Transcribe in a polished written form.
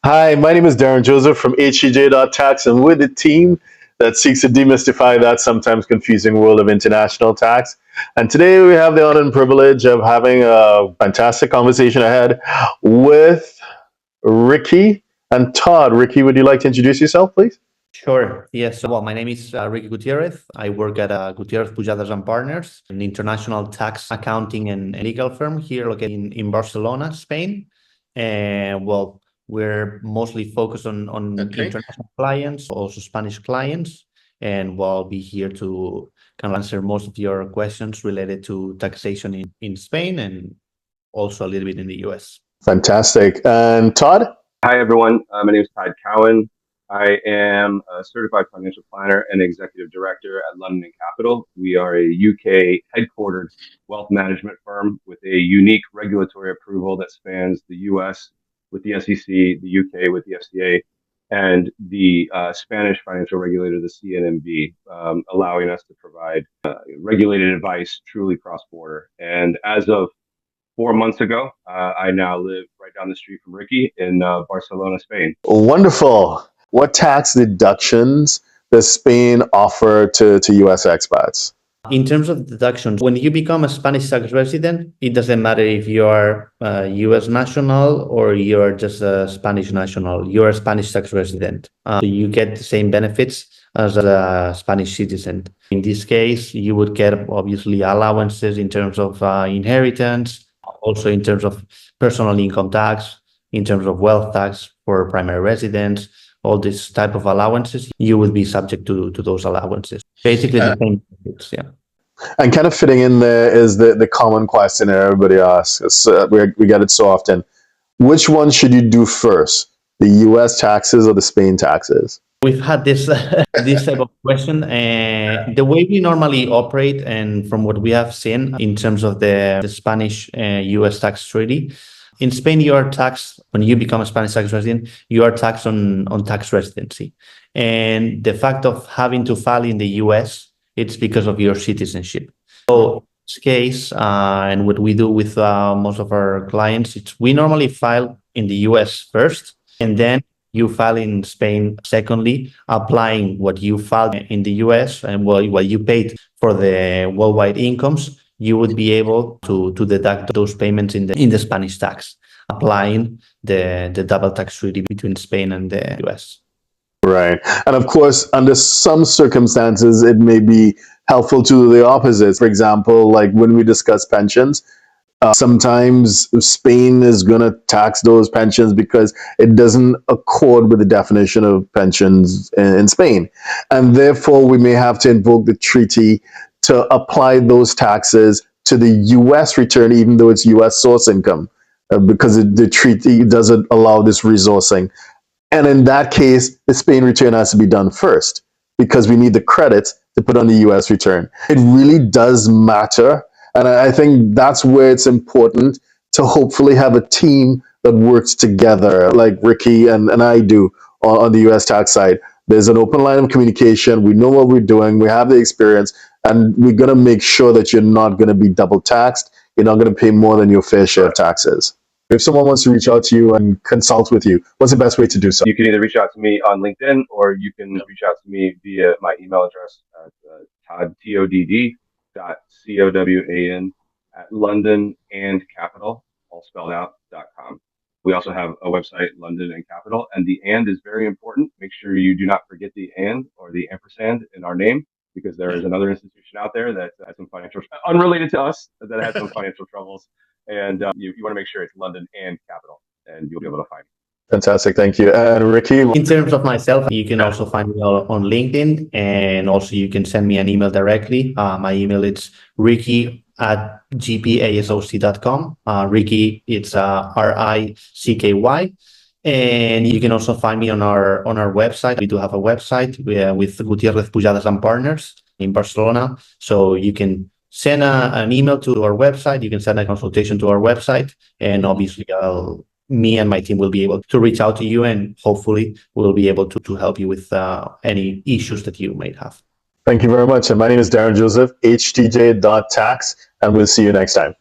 Hi, my name is Darren Joseph from HEJ.tax, and we're the team that seeks to demystify that sometimes confusing world of international tax. And today we have the honor and privilege of having a fantastic conversation ahead with Ricky and Todd. Ricky, would you like to introduce yourself, please? Sure. Yes. Well, my name is Ricky Gutierrez. I work at Gutierrez Pujadas and Partners, an international tax accounting and legal firm here located in Barcelona, Spain. And well, we're mostly focused on Okay. international clients, also Spanish clients. And we'll be here to kind of answer most of your questions related to taxation in Spain and also a little bit in the US. Fantastic. And Todd? Hi, everyone. My name is Todd Cowan. I am a certified financial planner and executive director at London and Capital. We are a UK headquartered wealth management firm with a unique regulatory approval that spans the US with the SEC, the UK with the FCA, and the Spanish financial regulator, the CNMV, allowing us to provide regulated advice truly cross-border. And as of 4 months ago, I now live right down the street from Ricky in Barcelona, Spain. Wonderful. What tax deductions does Spain offer to US expats? In terms of deductions, when you become a Spanish tax resident, it doesn't matter if you are a US national or you're just a Spanish national, you're a Spanish tax resident. So you get the same benefits as a Spanish citizen. In this case, you would get obviously allowances in terms of inheritance, also in terms of personal income tax, in terms of wealth tax for primary residents, all this type of allowances, you would be subject to those allowances. Basically the same benefits, yeah. And kind of fitting in there is the common question that everybody asks. We get it so often. Which one should you do first? The US taxes or the Spain taxes? We've had this this type of question, and the way we normally operate, and from what we have seen in terms of the Spanish U.S. tax treaty, in Spain you are taxed when you become a Spanish tax resident. You are taxed on tax residency, and the fact of having to file in the U.S. it's because of your citizenship. So in this case, and what we do with most of our clients, it's we normally file in the U.S. first, and then you file in Spain secondly, applying what you filed in the US and what you paid for the worldwide incomes, you would be able to deduct those payments in the Spanish tax, applying the double tax treaty between Spain and the US. Right. And of course, under some circumstances, it may be helpful to do the opposite. For example, like when we discuss pensions, sometimes Spain is going to tax those pensions because it doesn't accord with the definition of pensions in Spain. And therefore, we may have to invoke the treaty to apply those taxes to the US return, even though it's US source income, because the treaty doesn't allow this resourcing. And in that case, the Spain return has to be done first because we need the credits to put on the US return. It really does matter. And I think that's where it's important to hopefully have a team that works together, like Ricky and I do on the US tax side. There's an open line of communication. We know what we're doing. We have the experience. And we're going to make sure that you're not going to be double taxed. You're not going to pay more than your fair share of taxes. If someone wants to reach out to you and consult with you, what's the best way to do so? You can either reach out to me on LinkedIn or you can reach out to me via my email address at todd.cowan at London and Capital, all spelled out.com. We also have a website, London and Capital, and the and is very important. Make sure you do not forget the and or the ampersand in our name, because there is another institution out there that has some financial, unrelated to us, that has some financial troubles. And you want to make sure it's London and Capital, and you'll be able to find it. Fantastic. Thank you. And Ricky? In terms of myself, you can also find me on LinkedIn, and also you can send me an email directly. My email is ricky@gpasoc.com. Ricky, it's RICKY. And you can also find me on our website. We do have a website with Gutierrez Pujadas and Partners in Barcelona. So you can send an email to our website. You can send a consultation to our website. And obviously, me and my team will be able to reach out to you, and hopefully we'll be able to help you with any issues that you might have. Thank you very much. And my name is Darren Joseph, HTJ.tax, and we'll see you next time.